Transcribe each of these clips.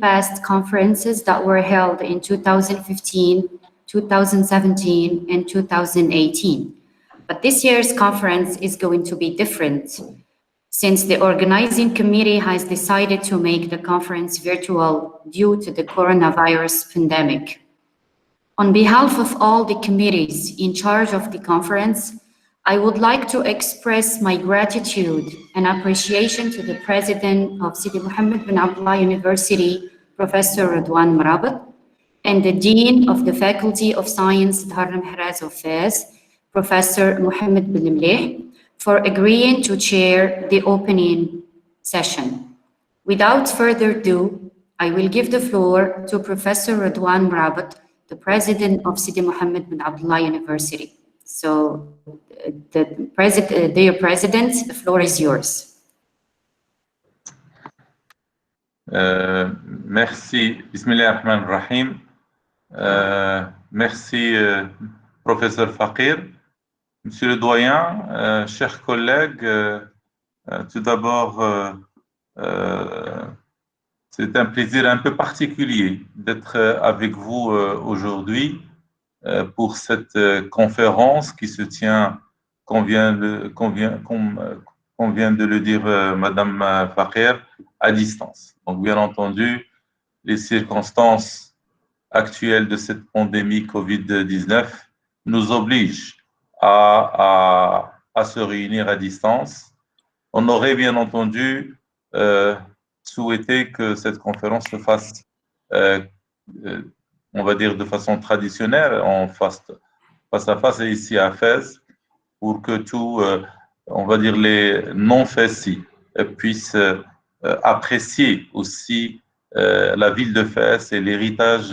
past conferences that were held in 2015, 2017, and 2018. But this year's conference is going to be different, since the organizing committee has decided to make the conference virtual due to the coronavirus pandemic. On behalf of all the committees in charge of the conference, I would like to express my gratitude and appreciation to the President of Sidi Mohammed bin Abdullah University, Professor Radwan Mrabat, and the Dean of the Faculty of Science, Dharna Mehraz of Fez, Professor Mohammed bin Mleh, for agreeing to chair the opening session. Without further ado, I will give the floor to Professor Radwan Mrabat, the President of Sidi Mohammed bin Abdullah University. So, dear President, the floor is yours. Merci. Bismillahirrahmanirrahim. Merci, Professeur Fakir. Monsieur le doyen, chers collègues, tout d'abord, c'est un plaisir un peu particulier d'être avec vous aujourd'hui pour cette conférence qui se tient, comme vient de le dire Madame Fakir, à distance. Donc, bien entendu, les circonstances actuelles de cette pandémie Covid-19 nous obligent à se réunir à distance. On aurait bien entendu souhaité que cette conférence se fasse, on va dire, de façon traditionnelle, en face à face et ici à Fès, pour que tous, on va dire, les non-Fessis puissent apprécier aussi la ville de Fès et l'héritage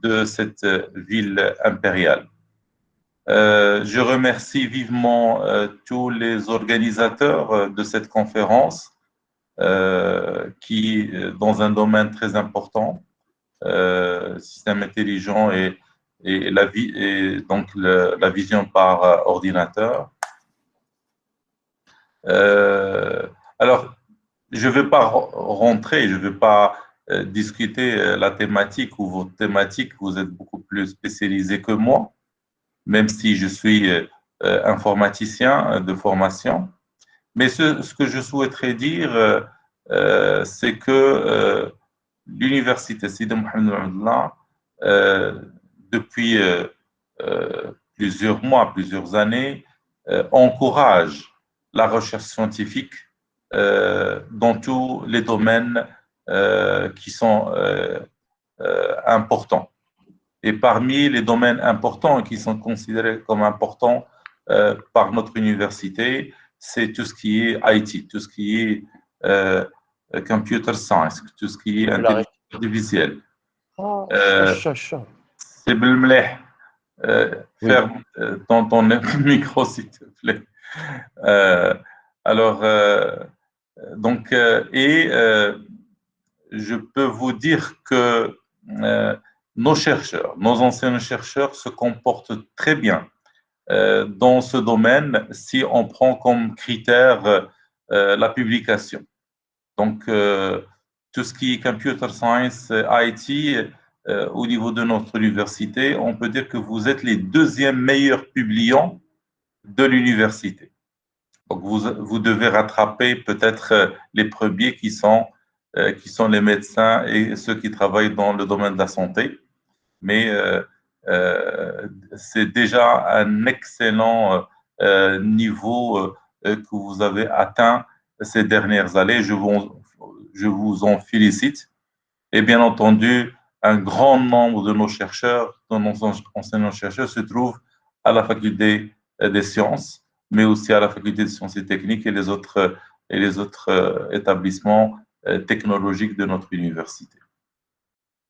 de cette ville impériale. Je remercie vivement tous les organisateurs de cette conférence qui, dans un domaine très important, système intelligent et donc la vision par ordinateur. Alors, je ne vais pas rentrer, je ne vais pas discuter la thématique ou votre thématique, vous êtes beaucoup plus spécialisé que moi, même si je suis informaticien de formation. Mais ce que je souhaiterais dire, c'est que l'université Sidi Mohammed bin Abdullah, depuis plusieurs mois, plusieurs années, encourage la recherche scientifique dans tous les domaines qui sont importants. Et parmi les domaines importants qui sont considérés comme importants par notre université, c'est tout ce qui est IT, tout ce qui est computer science, tout ce qui est intelligence artificielle. C'est Belmleh. Ferme ton micro, s'il te plaît. Donc, je peux vous dire que nos chercheurs, nos anciens chercheurs se comportent très bien dans ce domaine si on prend comme critère la publication. Donc, tout ce qui est computer science, IT, au niveau de notre université, on peut dire que vous êtes les deuxièmes meilleurs publiants de l'université. Donc, vous devez rattraper peut-être les premiers qui sont les médecins et ceux qui travaillent dans le domaine de la santé. Mais c'est déjà un excellent niveau que vous avez atteint ces dernières années. Je vous en félicite. Et bien entendu, un grand nombre de nos chercheurs, de nos enseignants-chercheurs se trouvent à la faculté des sciences, mais aussi à la faculté des sciences et techniques et les autres établissements technologiques de notre université.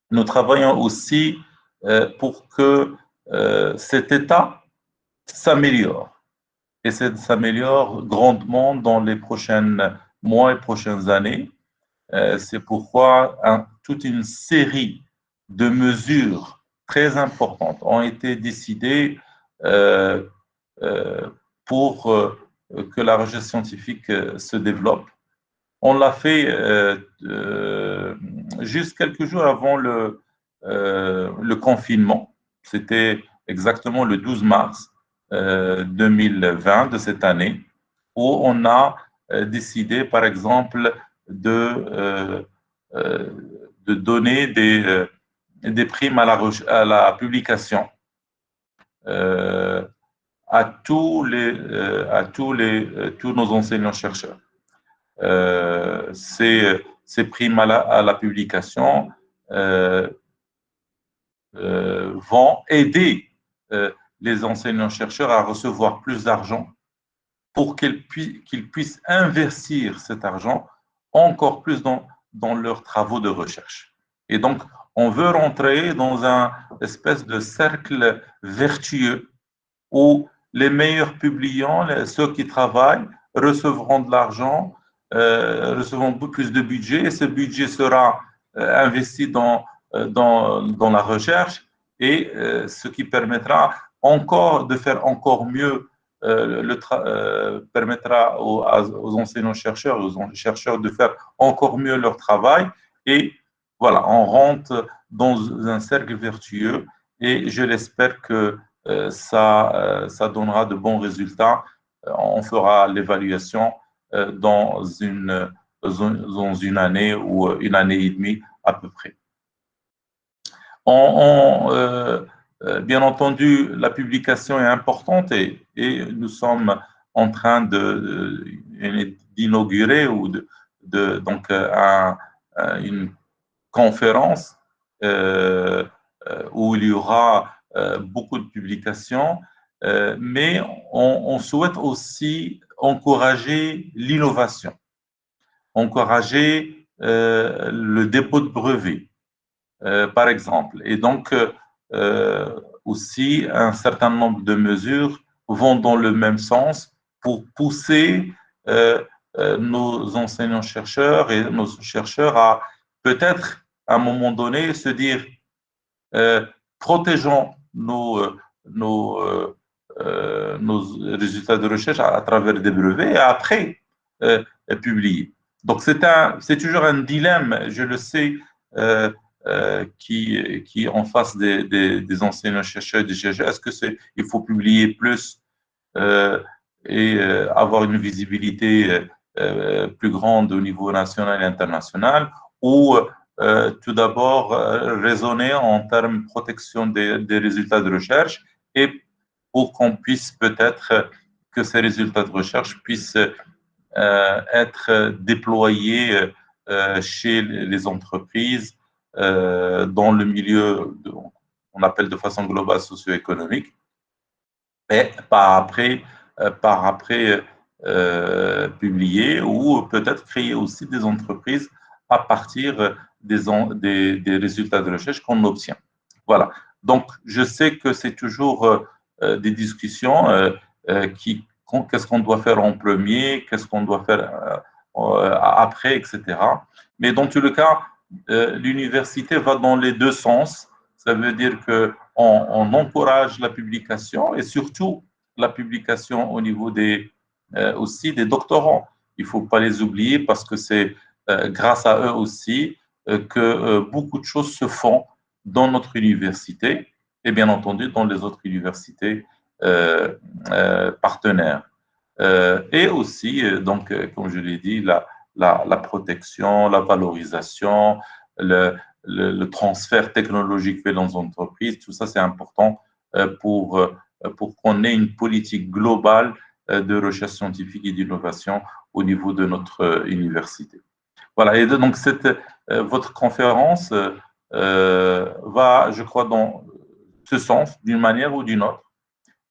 Nous travaillons aussi pour que cet état s'améliore et s'améliore grandement dans les prochains mois et prochaines années. C'est pourquoi toute une série de mesures très importantes ont été décidées pour que la recherche scientifique se développe. On l'a fait juste quelques jours avant le confinement. C'était exactement le 12 mars 2020 de cette année, où on a décidé, par exemple, de donner des primes à la publication à tous nos enseignants-chercheurs. Ces primes à la publication vont aider les enseignants-chercheurs à recevoir plus d'argent pour qu'ils puissent investir cet argent encore plus dans leurs travaux de recherche. Et donc, on veut rentrer dans un espèce de cercle vertueux où les meilleurs publiants, ceux qui travaillent, recevront de l'argent, recevront beaucoup plus de budget, et ce budget sera investi dans la recherche, et ce qui permettra encore de faire encore mieux, permettra aux enseignants-chercheurs, aux chercheurs de faire encore mieux leur travail, et voilà, on rentre dans un cercle vertueux, et je l'espère que ça donnera de bons résultats. On fera l'évaluation dans une année ou une année et demie à peu près. Bien entendu, la publication est importante, et nous sommes en train d'inaugurer donc une conférence où il y aura beaucoup de publications, mais on souhaite aussi encourager l'innovation, encourager le dépôt de brevets, par exemple. Et donc, aussi, un certain nombre de mesures vont dans le même sens pour pousser nos enseignants-chercheurs et nos chercheurs à peut-être, à un moment donné, se dire protégeons nos résultats de recherche à travers des brevets, et après publier. Donc, c'est toujours un dilemme, je le sais, qui est en face des enseignants-chercheurs et des chercheurs. Est-ce qu'il faut publier plus et avoir une visibilité plus grande au niveau national et international, ou tout d'abord raisonner en termes de protection des résultats de recherche, et pour qu'on puisse peut-être que ces résultats de recherche puissent être déployés chez les entreprises dans le milieu, on appelle de façon globale socio-économique, et par après publier, ou peut-être créer aussi des entreprises à partir des résultats de recherche qu'on obtient. Voilà. Donc, je sais que c'est toujours des discussions qu'est-ce qu'on doit faire en premier, qu'est-ce qu'on doit faire après, etc. Mais dans tout le cas, l'université va dans les deux sens. Ça veut dire qu'on encourage la publication, et surtout la publication au niveau aussi des doctorants. Il ne faut pas les oublier, parce que c'est grâce à eux aussi que beaucoup de choses se font dans notre université, et bien entendu dans les autres universités partenaires. Et aussi, donc, comme je l'ai dit, la protection, la valorisation, le transfert technologique fait dans les entreprises, tout ça, c'est important pour qu'on ait une politique globale de recherche scientifique et d'innovation au niveau de notre université. Voilà, et donc votre conférence va, je crois, dans ce sens, d'une manière ou d'une autre.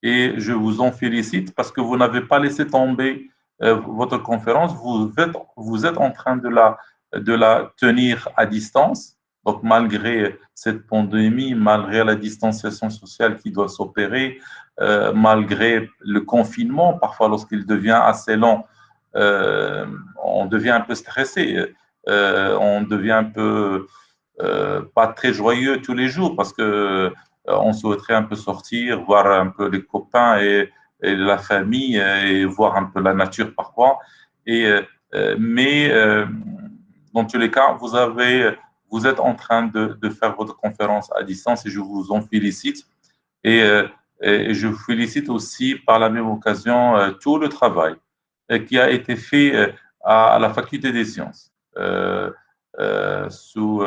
Et je vous en félicite, parce que vous n'avez pas laissé tomber votre conférence. Vous êtes en train de la tenir à distance. Donc, malgré cette pandémie, malgré la distanciation sociale qui doit s'opérer, malgré le confinement, parfois lorsqu'il devient assez long, on devient un peu stressé, on devient un peu pas très joyeux tous les jours, parce que on souhaiterait un peu sortir, voir un peu les copains et la famille, et voir un peu la nature parfois. Et mais dans tous les cas, vous êtes en train de faire votre conférence à distance et je vous en félicite. Et, et je vous félicite aussi par la même occasion tout le travail qui a été fait à la faculté des sciences sous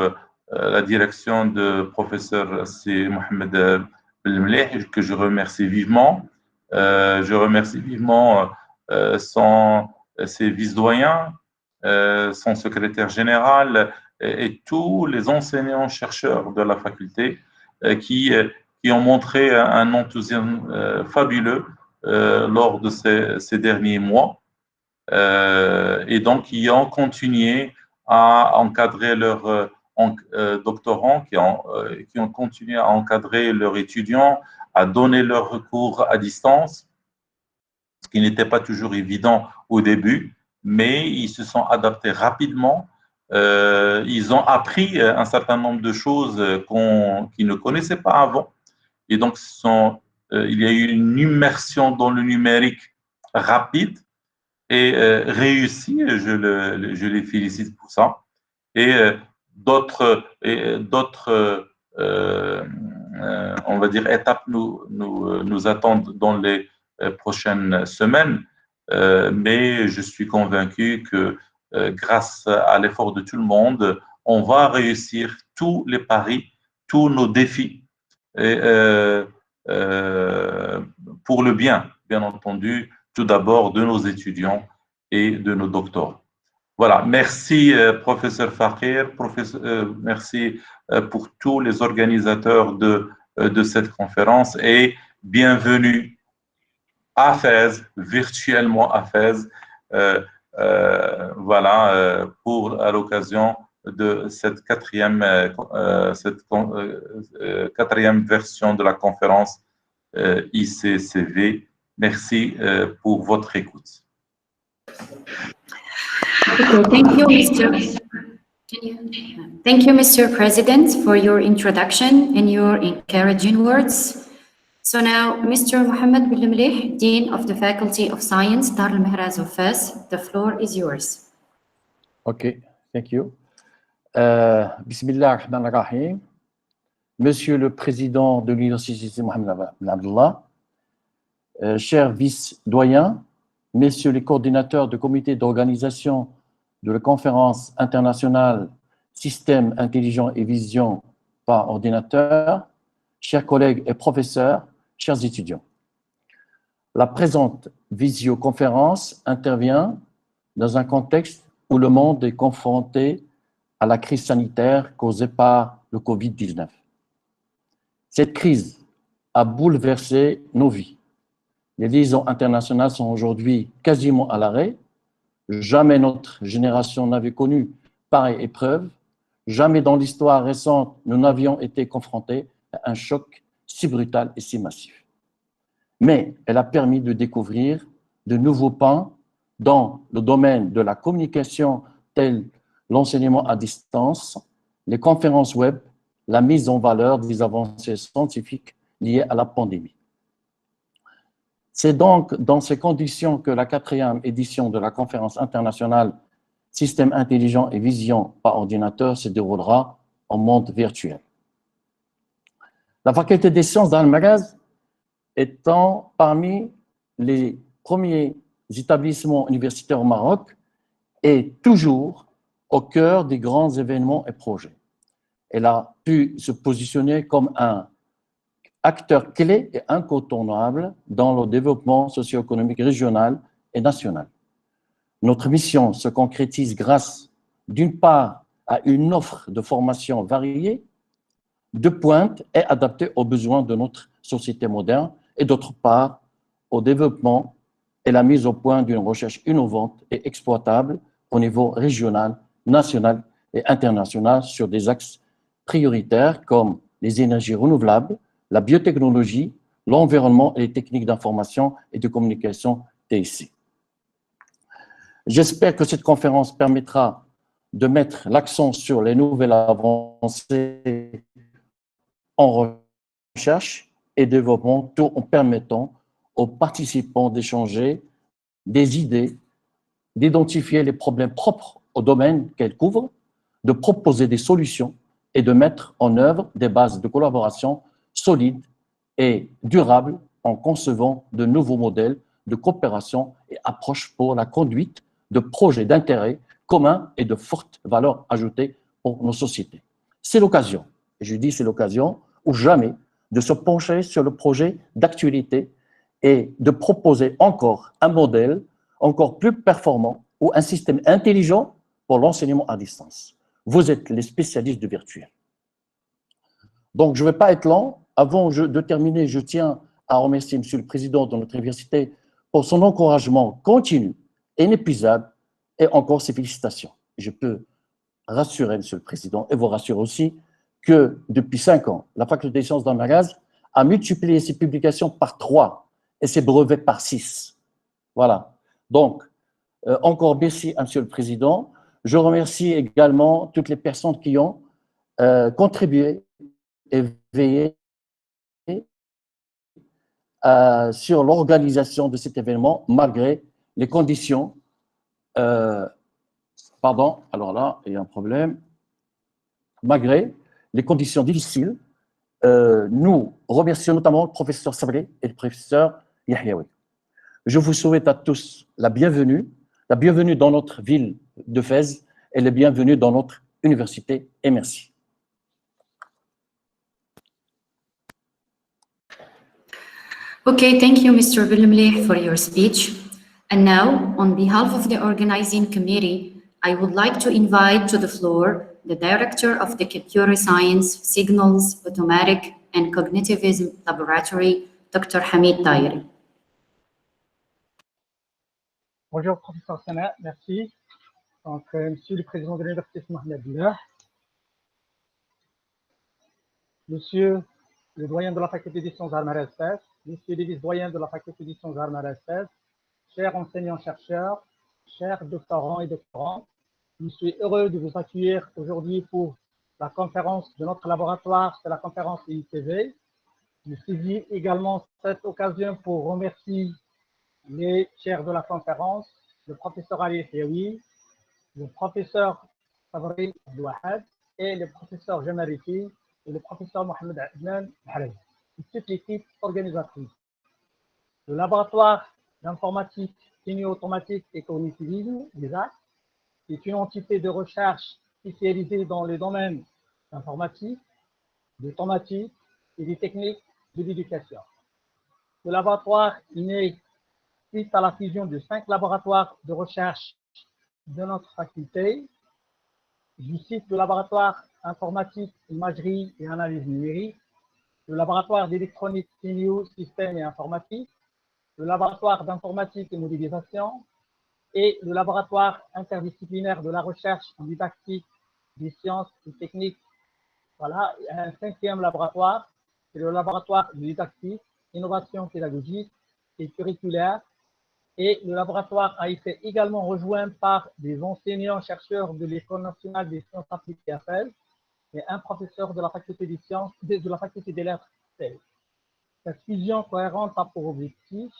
la direction de professeur C. Mohamed Belmleh, que je remercie vivement. Je remercie vivement ses vice-doyens, son secrétaire général et tous les enseignants-chercheurs de la faculté qui ont montré un enthousiasme fabuleux lors de ces derniers mois et donc qui ont continué à encadrer leurs doctorants, qui ont continué à encadrer leurs étudiants, à donner leurs cours à distance, ce qui n'était pas toujours évident au début, mais ils se sont adaptés rapidement. Ils ont appris un certain nombre de choses qu'ils ne connaissaient pas avant. Et donc, il y a eu une immersion dans le numérique rapide et réussie. Je les félicite pour ça. Et d'autres, on va dire, étapes nous attendent dans les prochaines semaines. Mais je suis convaincu que grâce à l'effort de tout le monde, on va réussir tous les paris, tous nos défis. Et, pour le bien entendu, tout d'abord de nos étudiants et de nos doctorants. Voilà, merci professeur Fakir, merci pour tous les organisateurs de cette conférence et bienvenue à Fès, virtuellement à Fès, voilà, à l'occasion de cette quatrième version de la conférence ICCV. Merci pour votre écoute. Okay, thank you, Mr. President, for your introduction and your encouraging words. So now, Mr. Mohamed Belmleh, Dean of the Faculty of Science, Dar al-Mehraz of Fès, the floor is yours. Okay, thank you. Bismillah ar-Rahman ar-Rahim. Monsieur le Président de l'Université Mohamed Ben Abdallah, chers vice-doyens, messieurs les coordinateurs du comité d'organisation de la conférence internationale Système intelligent et vision par ordinateur, chers collègues et professeurs, chers étudiants. La présente visioconférence intervient dans un contexte où le monde est confronté à la crise sanitaire causée par le Covid-19. Cette crise a bouleversé nos vies. Les liaisons internationales sont aujourd'hui quasiment à l'arrêt. Jamais notre génération n'avait connu pareille épreuve. Jamais dans l'histoire récente, nous n'avions été confrontés à un choc si brutal et si massif. Mais elle a permis de découvrir de nouveaux pans dans le domaine de la communication, tel l'enseignement à distance, les conférences web, la mise en valeur des avancées scientifiques liées à la pandémie. C'est donc dans ces conditions que la 4e édition de la conférence internationale Système intelligent et vision par ordinateur se déroulera en monde virtuel. La faculté des sciences d'Al-Magaz étant parmi les premiers établissements universitaires au Maroc est toujours au cœur des grands événements et projets. Elle a pu se positionner comme un acteur clé et incontournable dans le développement socio-économique régional et national. Notre mission se concrétise grâce, d'une part, à une offre de formation variée, de pointe et adaptée aux besoins de notre société moderne, et d'autre part, au développement et la mise au point d'une recherche innovante et exploitable au niveau régional, national et international sur des axes prioritaires comme les énergies renouvelables, la biotechnologie, l'environnement et les techniques d'information et de communication TIC. J'espère que cette conférence permettra de mettre l'accent sur les nouvelles avancées en recherche et développement, tout en permettant aux participants d'échanger des idées d'identifier les problèmes propres au domaine qu'elle couvre, de proposer des solutions et de mettre en œuvre des bases de collaboration solides et durables en concevant de nouveaux modèles de coopération et approches pour la conduite de projets d'intérêt commun et de forte valeur ajoutée pour nos sociétés. C'est l'occasion, et je dis c'est l'occasion ou jamais, de se pencher sur le projet d'actualité et de proposer encore un modèle encore plus performant ou un système intelligent pour l'enseignement à distance. Vous êtes les spécialistes du virtuel. Donc, je ne vais pas être lent. Avant de terminer, je tiens à remercier Monsieur le Président de notre université pour son encouragement continu et inépuisable et encore ses félicitations. Je peux rassurer Monsieur le Président et vous rassurer aussi que depuis 5 ans, la Faculté des sciences d'Amagaz a multiplié ses publications par 3 et ses brevets par 6. Voilà. Donc, encore merci à Monsieur le Président. Je remercie également toutes les personnes qui ont contribué et veillé sur l'organisation de cet événement malgré les conditions. Pardon, alors là, il y a un problème. Malgré les conditions difficiles, nous remercions notamment le professeur Sabré et le professeur Yahyaoui. Je vous souhaite à tous la bienvenue dans notre ville de Fès et la bienvenue dans notre université, et merci. Okay, thank you, Mr. Bilmleh, for your speech. And now, on behalf of the organizing committee, I would like to invite to the floor the director of the Computer Science, Signals, Automatic, and Cognitivism Laboratory, Dr. Hamid Tayri. Bonjour, professeur Sana, merci. Donc, Monsieur le Président de l'Université Mohamed Abdullah, Monsieur le doyen de la Faculté des sciences armes Fès, Monsieur le vice-doyen de la Faculté des sciences armes Fès, chers enseignants-chercheurs, chers doctorants et doctorantes, je suis heureux de vous accueillir aujourd'hui pour la conférence de notre laboratoire, c'est la conférence IITV. Je saisis également cette occasion pour remercier les chairs de la conférence, le professeur Ali Hiawi, le professeur Sabri Abdouahad et le professeur Jamariti et le professeur Mohamed Adnan Harazi, et toute l'équipe organisatrice. Le laboratoire d'informatique, semi-automatique et cognitivisme, l'ISAC, est une entité de recherche spécialisée dans les domaines d'informatique, d'automatique et des techniques de l'éducation. Le laboratoire est né suite à la fusion de 5 laboratoires de recherche de notre faculté. Je cite le laboratoire informatique, imagerie et analyse numérique, le laboratoire d'électronique, CNU, système et informatique, le laboratoire d'informatique et modélisation et le laboratoire interdisciplinaire de la recherche en didactique des sciences et techniques. Voilà, un 5e laboratoire, c'est le laboratoire de didactique, innovation pédagogique et curriculaire. Et le laboratoire a été également rejoint par des enseignants-chercheurs de l'École nationale des sciences appliquées à Fès et un professeur de la faculté des sciences, de la faculté des lettres. Cette fusion cohérente a pour objectif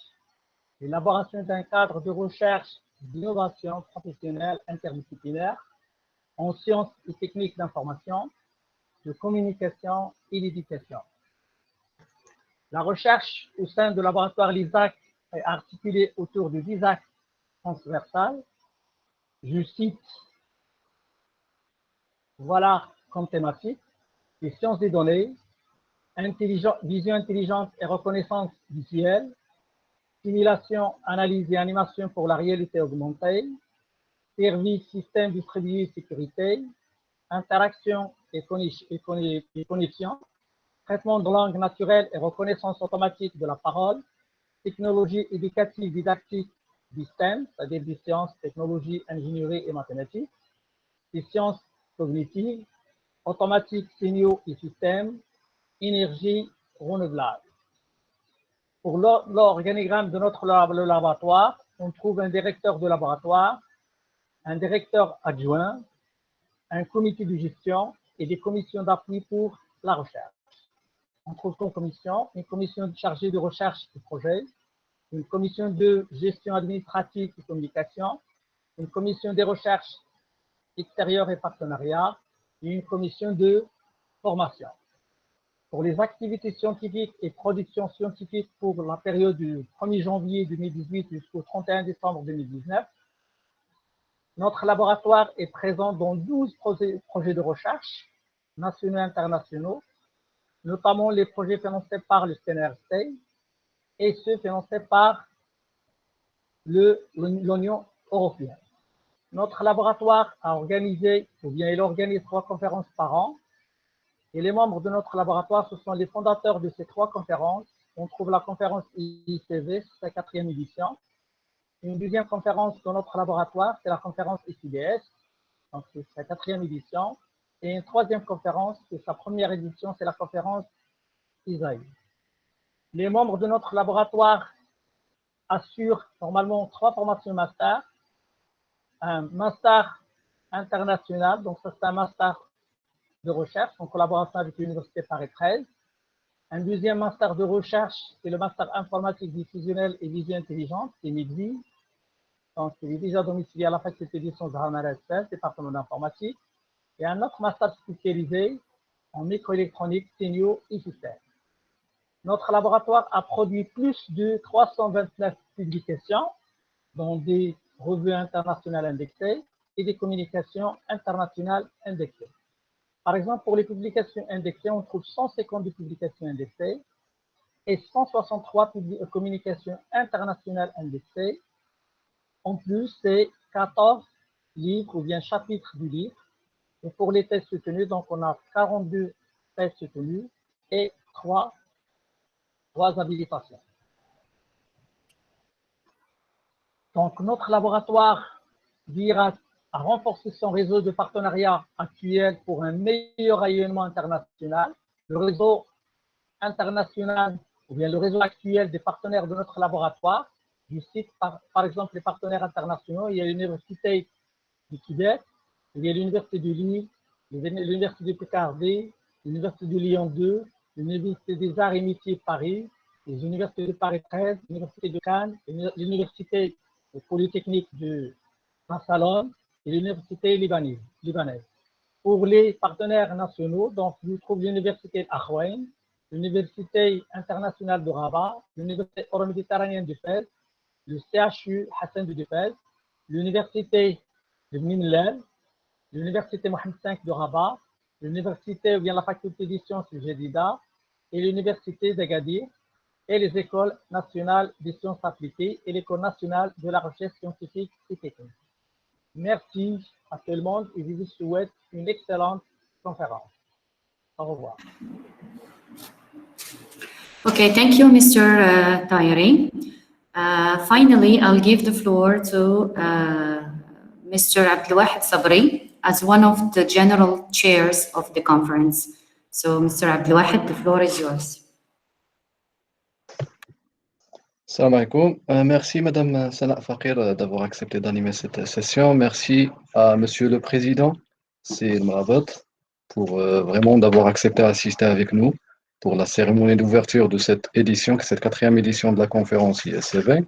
l'élaboration d'un cadre de recherche d'innovation professionnelle interdisciplinaire en sciences et techniques d'information, de communication et d'éducation. La recherche au sein du laboratoire LISAC est articulée autour de 10 axes transversales. Je cite, voilà comme thématique, les sciences des données, vision intelligente et reconnaissance visuelle, simulation, analyse et animation pour la réalité augmentée, services, systèmes distribués et sécurité, interaction et connexion, traitement de langue naturelle et reconnaissance automatique de la parole, technologie éducative didactique du STEM, c'est-à-dire des sciences, technologies, ingénierie et mathématiques, des sciences cognitives, automatique, signaux et systèmes, énergie renouvelable. Pour l'organigramme de notre laboratoire, on trouve un directeur de laboratoire, un directeur adjoint, un comité de gestion et des commissions d'appui pour la recherche. On trouve comme commission une commission chargée de recherche et projet, une commission de gestion administrative et communication, une commission des recherches extérieures et partenariats et une commission de formation. Pour les activités scientifiques et productions scientifiques pour la période du 1er janvier 2018 jusqu'au 31 décembre 2019, notre laboratoire est présent dans 12 projets de recherche nationaux et internationaux, notamment les projets financés par le CNRS et ceux financés par l'Union européenne. Notre laboratoire a organisé, ou bien il organise 3 conférences par an, et les membres de notre laboratoire, ce sont les fondateurs de ces 3 conférences. On trouve la conférence ICV, c'est sa 4e édition. Une deuxième conférence dans notre laboratoire, c'est la conférence ICDS, donc c'est sa 4e édition. Et une 3e conférence, c'est sa première édition, c'est la conférence ISAI. Les membres de notre laboratoire assurent normalement 3 formations master. Un master international, donc ça c'est un master de recherche en collaboration avec l'Université Paris 13. Un deuxième master de recherche, c'est le master informatique diffusionnelle et vision intelligente, c'est MIGVI. Donc, il est déjà domicilié à la faculté des sciences Harman-Espèce, département d'informatique. Et un autre master spécialisé en microélectronique, CNIO et système. Notre laboratoire a produit plus de 329 publications dans des revues internationales indexées et des communications internationales indexées. Par exemple, pour les publications indexées, on trouve 152 publications indexées et 163 communications internationales indexées. En plus, c'est 14 livres ou bien chapitres du livre. Et pour les tests soutenus, donc on a 42 tests soutenus et 3 habilitations. Donc, notre laboratoire vise à renforcer son réseau de partenariats actuel pour un meilleur rayonnement international. Le réseau international, ou bien le réseau actuel des partenaires de notre laboratoire, du site, par exemple, les partenaires internationaux, il y a l'Université du Québec, il y a l'Université du Lille, l'Université de Picardie, l'Université de Lyon 2, l'Université des Arts et Métiers de Paris, les universités de Paris 13, l'Université de Cannes, l'Université polytechnique de Barcelone et l'Université libanaise. Pour les partenaires nationaux, donc, vous trouvez l'Université d'Ahouaïn, l'Université internationale de Rabat, l'Université euro-méditerranéenne de Fès, le CHU Hassan de Fès, l'Université de Minlel, l'Université Mohamed V de Rabat, l'Université ou bien la Faculté des sciences de Jedida et l'Université d'Agadir et les écoles nationales des sciences appliquées et l'École nationale de la recherche scientifique et technique. Merci à tout le monde et je vous souhaite une excellente conférence. Au revoir. Okay, thank you, Mr. Tahiri. Finally, I'll give the floor to Mr. Abdelwahid Sabri as one of the general chairs of the conference. So, Mr. Abdelwahid, the floor is yours. Salam alaikum. Merci Madame Sana Fakir d'avoir accepté d'animer cette session. Merci à Monsieur le Président, c'est le Marabat, pour vraiment d'avoir accepté d'assister avec nous pour la cérémonie d'ouverture de cette édition, cette 4e édition de la conférence ISCV.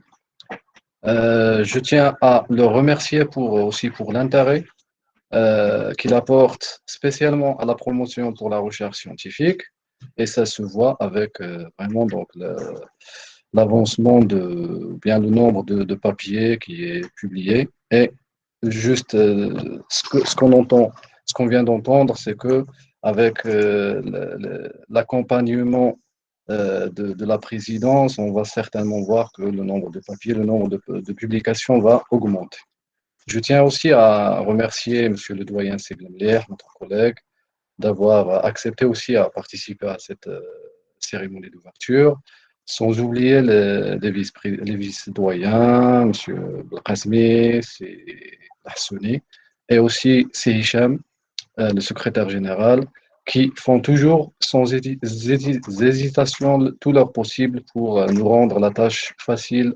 Je tiens à le remercier aussi pour l'intérêt qu'il apporte spécialement à la promotion pour la recherche scientifique, et ça se voit avec vraiment donc l'avancement le nombre de papiers qui est publié. Et juste ce qu'on vient d'entendre, c'est que avec l'accompagnement de la présidence, on va certainement voir que le nombre de papiers, le nombre de publications va augmenter. Je tiens aussi à remercier M. le doyen Seglamlier, notre collègue, d'avoir accepté aussi à participer à cette cérémonie d'ouverture, sans oublier les vice-doyens, M. Belkasmi, Hassouni, et aussi Hicham, le secrétaire général, qui font toujours sans hésitation tout leur possible pour nous rendre la tâche facile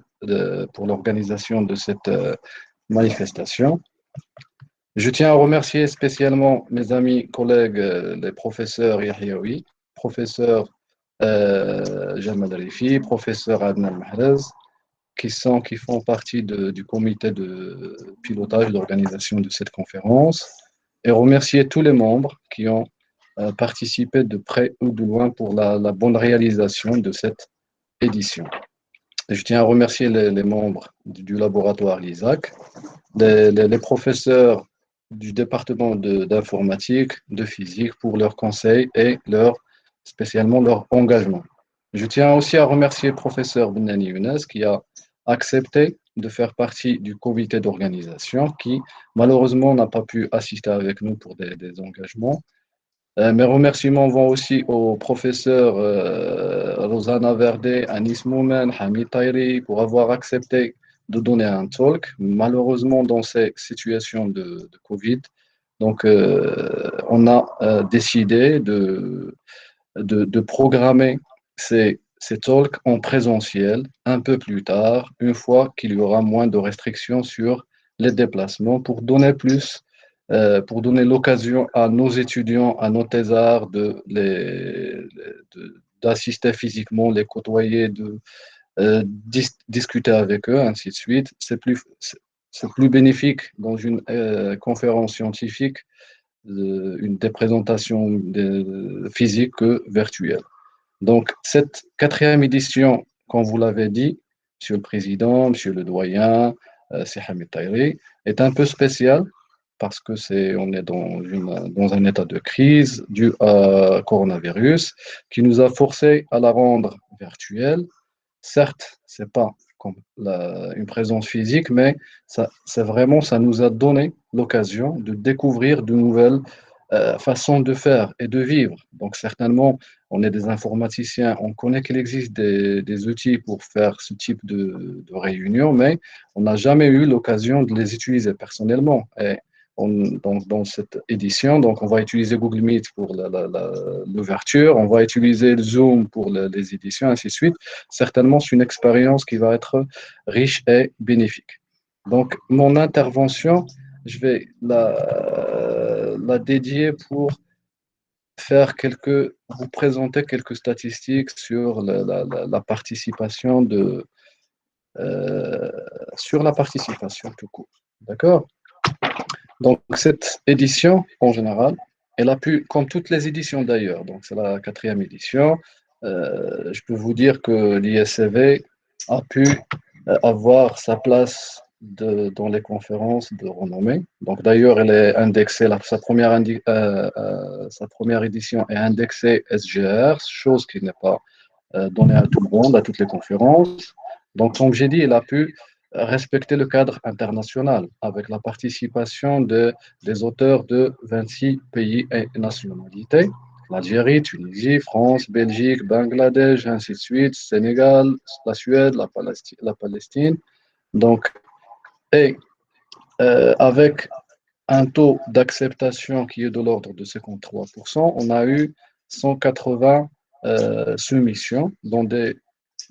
pour l'organisation de cette manifestation. Je tiens à remercier spécialement mes amis, collègues, les professeurs Yahyaoui, professeur Jamal Arifi, professeur Adnan Mahrez, qui font partie du comité de pilotage d'organisation de cette conférence et remercier tous les membres qui ont participé de près ou de loin pour la bonne réalisation de cette édition. Et je tiens à remercier les membres du laboratoire LISAC, les professeurs du département d'informatique, de physique pour leurs conseils et spécialement leur engagement. Je tiens aussi à remercier le professeur Benani Younes qui a accepté de faire partie du comité d'organisation qui malheureusement n'a pas pu assister avec nous pour des engagements. Mes remerciements vont aussi aux professeurs Rosanna Verde, Anis Moumen, Hamid Tayri pour avoir accepté de donner un talk, malheureusement dans ces situations de Covid. Donc, on a décidé de programmer ces talks en présentiel un peu plus tard, une fois qu'il y aura moins de restrictions sur les déplacements pour donner pour donner l'occasion à nos étudiants, à nos thésards d'assister physiquement, les côtoyer, discuter avec eux, ainsi de suite. C'est plus bénéfique dans une conférence scientifique, des présentations physiques que virtuelles. Donc, cette 4e édition, comme vous l'avez dit, Monsieur le Président, Monsieur le Doyen, c'est Hamid Tayri, est un peu spéciale parce que on est dans un état de crise dû au coronavirus qui nous a forcé à la rendre virtuelle. Certes, c'est pas comme une présence physique, mais ça nous a donné l'occasion de découvrir de nouvelles façons de faire et de vivre. Donc certainement, on est des informaticiens, on connaît qu'il existe des outils pour faire ce type de réunion, mais on n'a jamais eu l'occasion de les utiliser personnellement. Et dans cette édition, donc on va utiliser Google Meet pour l'ouverture, on va utiliser Zoom pour les éditions, ainsi de suite. Certainement, c'est une expérience qui va être riche et bénéfique. Donc, mon intervention, je vais la dédier pour vous présenter quelques statistiques sur la participation sur la participation tout court. D'accord? Donc, cette édition, en général, elle a pu, comme toutes les éditions d'ailleurs, donc c'est la 4e édition, je peux vous dire que l'ISCV a pu avoir sa place dans les conférences de renommée. Donc, d'ailleurs, elle est indexée, sa première édition est indexée SGR, chose qui n'est pas donnée à tout le monde, à toutes les conférences. Donc, comme j'ai dit, elle a pu respecter le cadre international avec la participation des auteurs de 26 pays et nationalités. L'Algérie, Tunisie, France, Belgique, Bangladesh, ainsi de suite, Sénégal, la Suède, la Palestine. Donc, avec un taux d'acceptation qui est de l'ordre de 53%, on a eu 180 soumissions dans des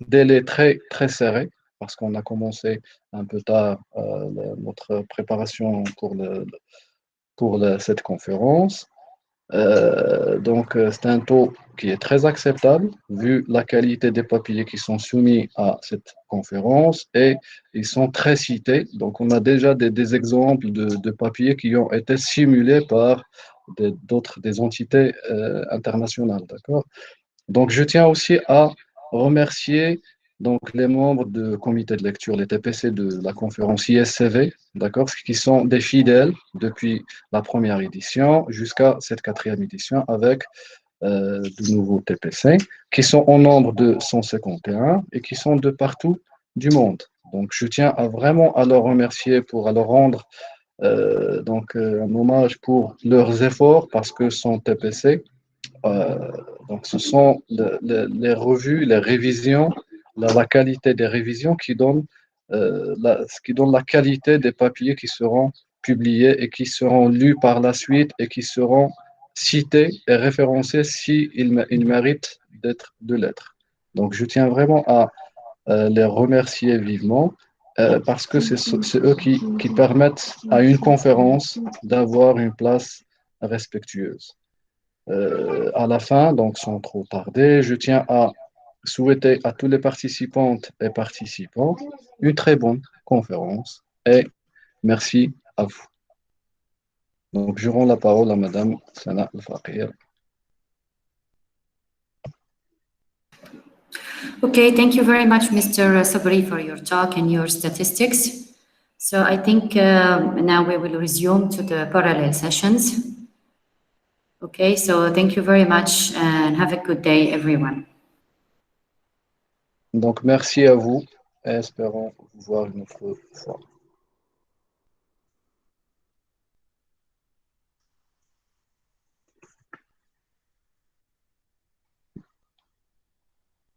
délais très, très serrés, parce qu'on a commencé un peu tard notre préparation pour cette conférence. Donc, c'est un taux qui est très acceptable vu la qualité des papiers qui sont soumis à cette conférence et ils sont très cités. Donc, on a déjà des exemples de papiers qui ont été simulés par des entités internationales. D'accord? Donc, je tiens aussi à remercier donc, les membres du comité de lecture, les TPC de la conférence ISCV, d'accord, qui sont des fidèles depuis la première édition jusqu'à cette 4e édition avec de nouveaux TPC qui sont au nombre de 151 et qui sont de partout du monde. Donc, je tiens vraiment à leur remercier à leur rendre un hommage pour leurs efforts parce que son TPC, donc ce sont les revues, les révisions, la qualité des révisions qui donnent la qualité des papiers qui seront publiés et qui seront lus par la suite et qui seront cités et référencés s'ils méritent de l'être. Donc je tiens vraiment à les remercier vivement parce que c'est eux qui permettent à une conférence d'avoir une place respectueuse. À la fin, donc sans trop tarder, je tiens à souhaiter à tous les participantes et participants une très bonne conférence et merci à vous. Donc, je rends la parole à Madame Sana Al-Faqir. Okay, thank you very much, Mr. Sabri, for your talk and your statistics. So I think now we will resume to the parallel sessions. Okay, so thank you very much and have a good day, everyone. Donc, merci à vous et espérons vous voir une autre fois.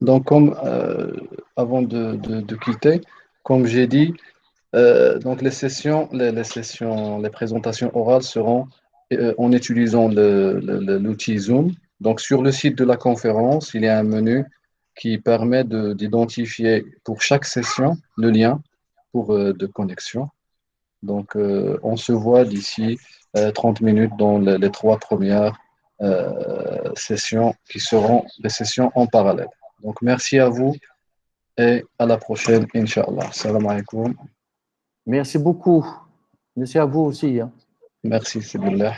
Donc, comme avant de quitter, comme j'ai dit, donc les présentations orales seront en utilisant l'outil Zoom. Donc, sur le site de la conférence, il y a un menu qui permet d'identifier pour chaque session le lien de connexion. Donc, on se voit d'ici 30 minutes dans les 3 premières sessions qui seront des sessions en parallèle. Donc, merci à vous et à la prochaine, Inch'Allah. Salam alaikum. Merci beaucoup. Merci à vous aussi. Hein. Merci, c'est billah.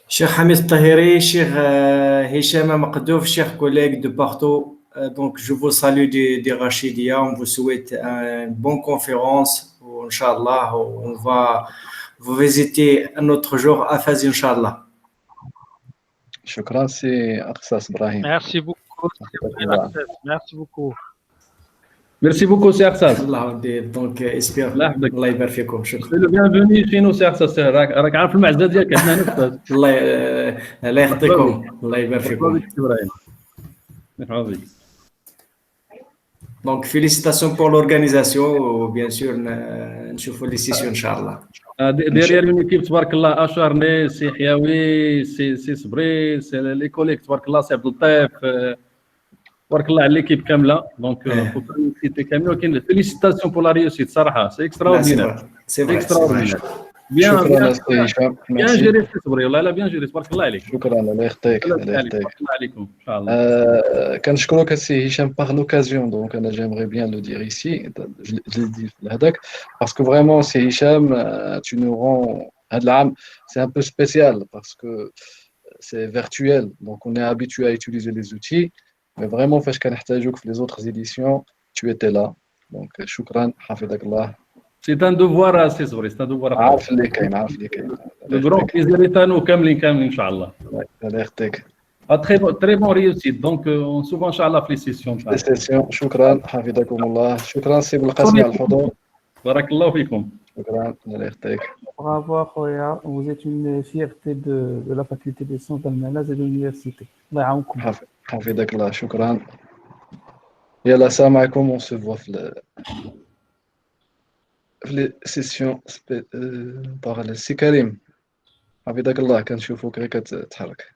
Cher Hamid Tahiri, cher Hicham Maqdouf, chers collègues de partout, donc je vous salue des Rachidia, on vous souhaite une bonne conférence, Inch'Allah, on va vous visiter un autre jour à Fès, Inch'Allah. Shukran, c'est Arsas Brahim. Merci beaucoup. Merci beaucoup. Merci beaucoup, Cheikh Arsas. Donc, espère Allah يبارك فيكم. C'est le bienvenu chez nous, Cheikh Arsas. راك عارف المعزة ديالك احنا نفس. الله يخطيكم. الله يبارك فيكم. مرحبا بك. Donc, félicitations pour l'organisation. Bien sûr, نشوفوا les sessions, Inch'Allah. Derrière une équipe, تبارك الله أشارني سي حيوي سي صبري سي لي كوليك تبارك الله سي عبد اللطيف تبارك الله على l'équipe كامله دونك féliciter كامله ولكن félicitations pour la réussite صراحه سي extraordinaire سي extraordinaire شكرا أستاذ هشام. bien géré سي صبري والله لا bien géré تبارك الله عليك. شكرا الله يخطيك الله يخطيك. تبارك الله عليكم ان شاء الله. كنشكرك السي هشام par l'occasion, donc انا j'aimerais bien le dire ici, je le dis لهداك parce que vraiment c'est Hicham, tu nous rends هذا العام c'est un peu spécial parce que c'est virtuel, donc on est habitué à utiliser les outils, mais vraiment فاش كنحتاجوك في les autres éditions tu étais là, donc شكرا حفظك الله. C'est un devoir سي صبري c'est un devoir. عارف اللي كاين عارف اللي كاين. Le grand plaisir est à nous كاملين ان شاء الله. الله يخطيك. Très bon réussite. Donc, on se voit, Inch'Allah, في les sessions. شكرا حفظكم الله. شكرا سي بالقاسم على الحضور. بارك الله فيكم. شكرا الله يخطيك. Bravo خويا, vous êtes une fierté de la faculté des sciences d'Almanaz et de l'université. الله يعاونكم. حفظك الله. شكرا. يلا السلام عليكم. On se voit في les sessions parallèles. سي كريم حفظك الله, كنشوفوك غير كتحرك.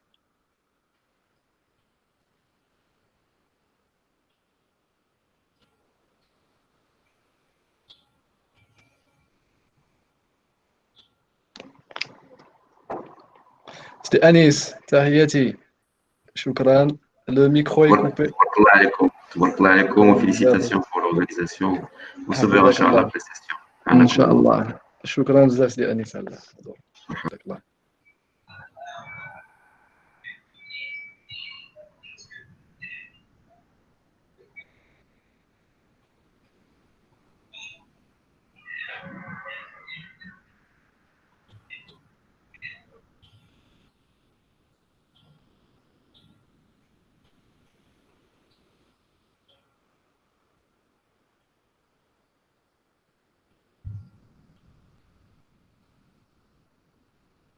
C'était Anis, tahiyati. Shukran. Le micro est coupé. تبارك الله عليكم وفيليسيتاسيون pour l'organisation. On se verra, Inch'Allah, après session. Inch'Allah. شكرا بزاف سي أنيس على الحضور.